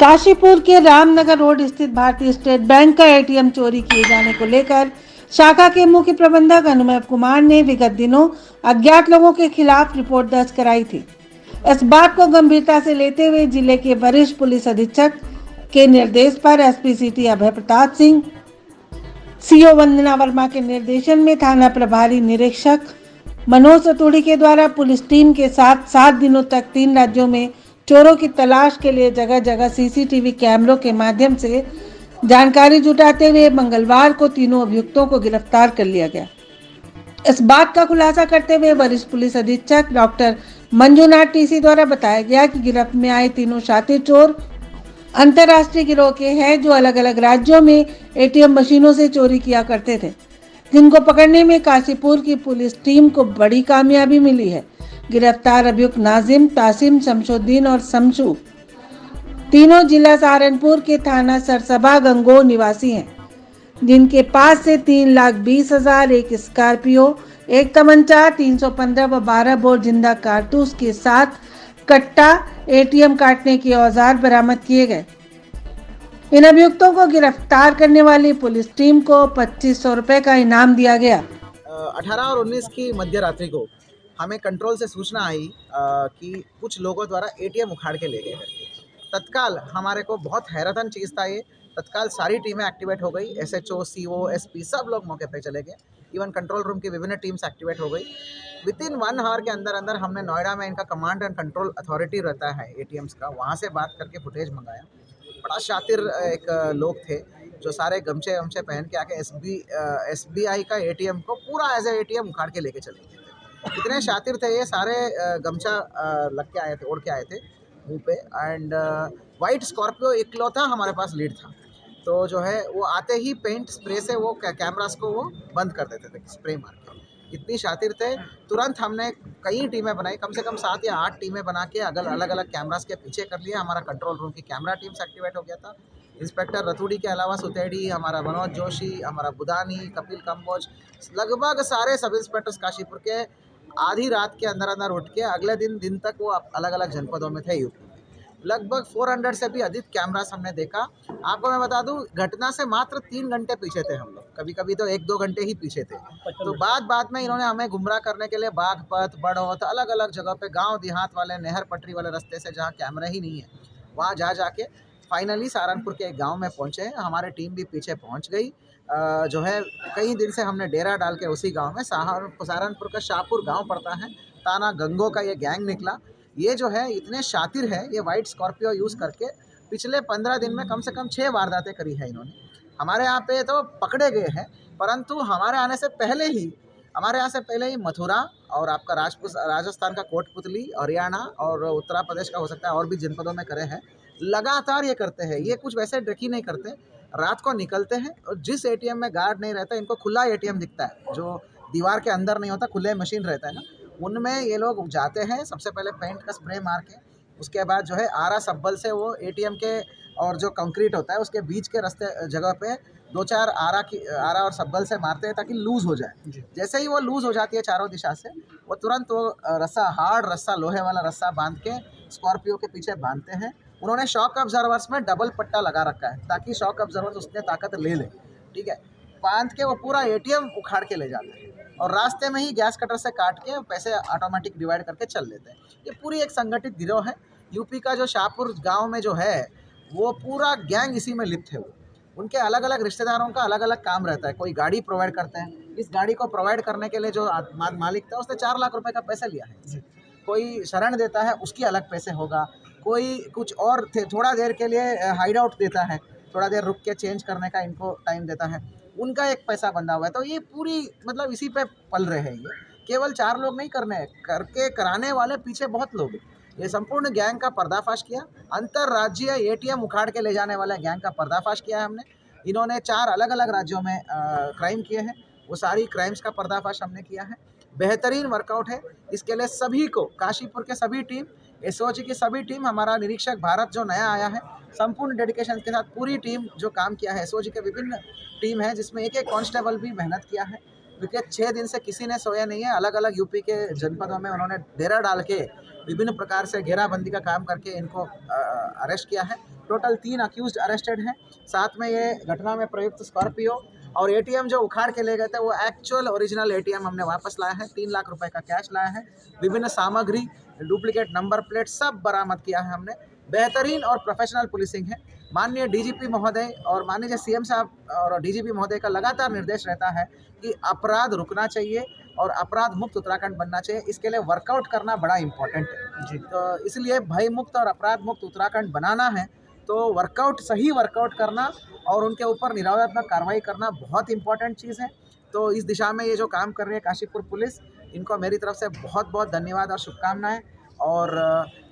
काशीपुर के रामनगर रोड स्थित भारतीय स्टेट बैंक का एटीएम चोरी किए जाने को लेकर शाखा के मुख्य प्रबंधक अनुमेय कुमार ने विगत दिनों अज्ञात लोगों के खिलाफ रिपोर्ट दर्ज कराई थी। इस बात को गंभीरता से लेते हुए जिले के वरिष्ठ पुलिस अधीक्षक के निर्देश पर एसपी सिटी अभय प्रताप सिंह, सीओ वंदना वर्मा के निर्देशन में थाना प्रभारी निरीक्षक मनोज सतोड़ी के द्वारा पुलिस टीम के साथ 7 दिनों तक 3 राज्यों में चोरों की तलाश के लिए जगह जगह सीसीटीवी कैमरों के माध्यम से जानकारी जुटाते हुए मंगलवार को तीनों अभियुक्तों को गिरफ्तार कर लिया गया। इस बात का खुलासा करते हुए वरिष्ठ पुलिस अधीक्षक डॉक्टर मंजुनाथ टीसी द्वारा बताया गया कि गिरफ्त में आए तीनों शातिर चोर अंतर्राष्ट्रीय गिरोह के हैं जो अलग अलग राज्यों में एटीएम मशीनों से चोरी किया करते थे, जिनको पकड़ने में काशीपुर की पुलिस टीम को बड़ी कामयाबी मिली है। गिरफ्तार अभियुक्त नाजिम, तासिम, शमशुद्दीन और शमशू तीनों जिला सहारनपुर के थाना सरसबा गंगोह निवासी हैं, जिनके पास से 3,20,000, एक स्कॉर्पियो, एक तमंचा, 315 व 12 बोर जिंदा कारतूस के साथ कट्टा, एटीएम काटने के औजार बरामद किए गए। इन अभियुक्तों को गिरफ्तार करने वाली पुलिस टीम को 2500 रुपए का इनाम दिया गया। 18 और 19 की मध्य रात्रि को हमें कंट्रोल से सूचना आई कि कुछ लोगों द्वारा एटीएम उखाड़ के ले गए करके। तत्काल हमारे को बहुत हैरतन चीज़ था ये। तत्काल सारी टीमें एक्टिवेट हो गई, एसएचओ, सीओ, एसपी सब लोग मौके पे चले गए। इवन कंट्रोल रूम की विभिन्न टीम्स एक्टिवेट हो गई। विदिन 1 आवर के अंदर अंदर हमने नोएडा में इनका कमांड एंड कंट्रोल अथॉरिटी रहता है एटीएम्स का, वहाँ से बात करके फुटेज मंगाया। बड़ा शातिर एक लोग थे जो सारे गमछे वमछे पहन के आके एसबीआई का एटीएम को पूरा एज ए एटीएम उखाड़ के लेके चले गए थे। इतने शातिर थे ये सारे। गमछा लग के आए थे, ओढ़ के आए थे मुंह पे। एंड वाइट स्कॉर्पियो इकलौता हमारे पास लीड था। तो जो है वो आते ही पेंट स्प्रे से वो कैमरास को वो बंद कर देते थे, स्प्रे मार के। इतनी शातिर थे। तुरंत हमने कई टीमें बनाई, कम से कम 7 या 8 टीमें बना के अलग अलग कैमरास के पीछे कर लिया। हमारा कंट्रोल रूम की कैमरा टीम्स एक्टिवेट हो गया था। इंस्पेक्टर रतूड़ी के अलावा सुतेड़ी, हमारा मनोज जोशी, हमारा बुदानी, कपिल कंबोज, लगभग सारे सब इंस्पेक्टर्स काशीपुर के आधी रात के अंदर अंदर उठ के अगले दिन तक वो अलग अलग जनपदों में थे यूपी में। लगभग 400 से भी अधिक कैमरास हमने देखा। आपको मैं बता दूं, घटना से मात्र 3 घंटे पीछे थे हम लोग, कभी कभी तो 1-2 घंटे ही पीछे थे। तो बाद में इन्होंने हमें गुमराह करने के लिए बागपत, बड़ौत, अलग अलग जगह पे गांव देहात वाले नहर पटरी वाले रास्ते से जहां कैमरा ही नहीं है वहां जाके फाइनली सहारनपुर के एक गाँव में पहुंचे। हमारी टीम भी पीछे पहुँच गई। जो है कई दिन से हमने डेरा डाल के उसी गाँव में, सहारनपुर का शाहपुर गाँव पड़ता है, ताना गंगो का ये गैंग निकला। ये जो है इतने शातिर है, ये वाइट स्कॉर्पियो यूज़ करके पिछले 15 दिन में कम से कम 6 वारदातें करी है इन्होंने। हमारे यहाँ पे तो पकड़े गए हैं, परंतु हमारे यहाँ से पहले ही मथुरा और आपका राजस्थान का कोटपुतली, हरियाणा और उत्तर प्रदेश का हो सकता है और भी जनपदों में करे हैं। लगातार ये करते हैं। ये कुछ वैसे ड्रकी नहीं करते। रात को निकलते हैं और जिस एटीएम में गार्ड नहीं रहता, इनको खुला एटीएम दिखता है जो दीवार के अंदर नहीं होता, खुले मशीन रहता है ना, उनमें ये लोग जाते हैं। सबसे पहले पेंट का स्प्रे मार के, उसके बाद जो है आरा सब्बल से वो एटीएम के और जो कंक्रीट होता है उसके बीच के रास्ते जगह पे 2-4 आरा और सब्बल से मारते हैं ताकि लूज़ हो जाए। जैसे ही वो लूज़ हो जाती है चारों दिशा से, वो तुरंत वो हार्ड रस्सा, लोहे वाला रस्सा बांध के स्कॉर्पियो के पीछे बांधते हैं। उन्होंने शॉक ऑब्जर्वर्स में डबल पट्टा लगा रखा है ताकि शॉक ऑब्जर्वर्स उसने ताकत ले ले, ठीक है। बांध के वो पूरा एटीएम उखाड़ के ले जाते हैं और रास्ते में ही गैस कटर से काट के पैसे ऑटोमेटिक डिवाइड करके चल लेते हैं। ये पूरी एक संगठित गिरोह है। यूपी का जो शाहपुर गांव में जो है वो पूरा गैंग इसी में लिप्त है। वो उनके अलग अलग रिश्तेदारों का अलग अलग काम रहता है। कोई गाड़ी प्रोवाइड करते हैं, इस गाड़ी को प्रोवाइड करने के लिए जो मालिक था उसने 4 लाख रुपए का पैसा लिया है। कोई शरण देता है, उसकी अलग पैसे होगा। कोई कुछ और थोड़ा देर के लिए हाइड आउट देता है, थोड़ा देर रुक के चेंज करने का इनको टाइम देता है, उनका एक पैसा बंधा हुआ है। तो ये पूरी मतलब इसी पे पल रहे हैं। ये केवल 4 लोग नहीं कराने वाले पीछे बहुत लोग हैं। ये संपूर्ण गैंग का पर्दाफाश किया। अंतर्राज्यीय एटीएम उखाड़ के ले जाने वाले गैंग का पर्दाफाश किया है हमने। इन्होंने 4 अलग अलग राज्यों में क्राइम किए हैं। वो सारी क्राइम्स का पर्दाफाश हमने किया है। बेहतरीन वर्कआउट है। इसके लिए सभी को, काशीपुर के सभी टीम, एसओजी की सभी टीम, हमारा निरीक्षक भारत जो नया आया है, संपूर्ण डेडिकेशन के साथ पूरी टीम जो काम किया है। एसओजी के विभिन्न टीम है जिसमें एक कांस्टेबल भी मेहनत किया है। क्योंकि 6 दिन से किसी ने सोया नहीं है। अलग अलग यूपी के जनपदों में उन्होंने डेरा डाल के विभिन्न प्रकार से घेराबंदी का काम करके इनको अरेस्ट किया है। टोटल 3 अक्यूज्ड अरेस्टेड हैं। साथ में ये घटना में प्रयुक्त स्कॉर्पियो और एटीएम जो उखाड़ के ले गए थे वो एक्चुअल ओरिजिनल एटीएम हमने वापस लाया है। 3 लाख रुपए का कैश लाया है। विभिन्न सामग्री, डुप्लीकेट नंबर प्लेट सब बरामद किया है हमने। बेहतरीन और प्रोफेशनल पुलिसिंग है। माननीय डीजीपी महोदय और माननीय सीएम साहब और डीजीपी महोदय का लगातार निर्देश रहता है कि अपराध रुकना चाहिए और अपराध मुक्त उत्तराखंड बनना चाहिए। इसके लिए वर्कआउट करना बड़ा इम्पोर्टेंट है जी। तो इसलिए भय मुक्त और अपराध मुक्त उत्तराखंड बनाना है तो सही वर्कआउट करना और उनके ऊपर निराधात्मक कार्रवाई करना बहुत इंपॉर्टेंट चीज़ है। तो इस दिशा में ये जो काम कर रही है काशीपुर पुलिस, इनको मेरी तरफ से बहुत बहुत धन्यवाद और शुभकामनाएं। और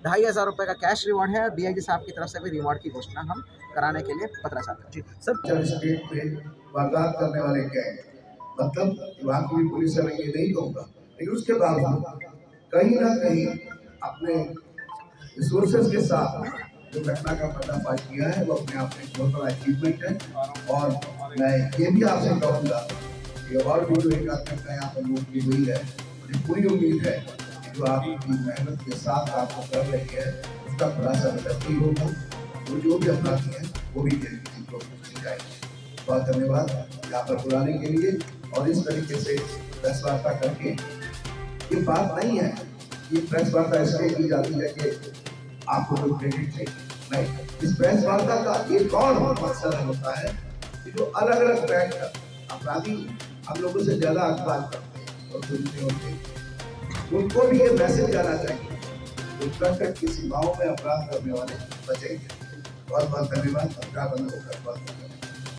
2500 रुपये का कैश रिवॉर्ड है। डीआईजी साहब की तरफ से भी रिवॉर्ड की घोषणा हम कराने के लिए पत्राचार हैं जी। सब स्टेट में वारदात करने वाले गैंग, मतलब वहाँ की भी पुलिस है, मैं ये नहीं कहूँगा, लेकिन उसके बावजूद कहीं ना कहीं अपने रिसोर्सेज के साथ जो घटना का पर्दाफाश किया है वो अपने आप में बहुत बड़ा अचीवमेंट है। और मैं ये भी आपसे कहूँगा कि और भी जो एक घटना यहाँ पर लोग की हुई है, मुझे पूरी उम्मीद है कि जो आपकी मेहनत के साथ आपको कर रही है उसका खुलासा नहीं होगा। वो जो भी अपराधी है वो भी किसी को सिखाएंगे। बहुत धन्यवाद यहाँ पर बुलाने के लिए। और इस तरीके से प्रेस वार्ता करके, ये बात नहीं है ये प्रेस वार्ता इसलिए की जाती है कि आपको कोई क्रेडिट चाहिए, नहीं। इस प्रेस वार्ता का एक और मकसद होता है कि जो अलग अलग बैंक अपराधी हम लोगों से ज्यादा अखबार करते हैं और सुनते होते हैं, उनको भी ये मैसेज जाना चाहिए उत्तराखंड की सीमाओं में अपराध करने वाले बचेंगे। बहुत बहुत धन्यवाद। अपराध बंद होकर बहुत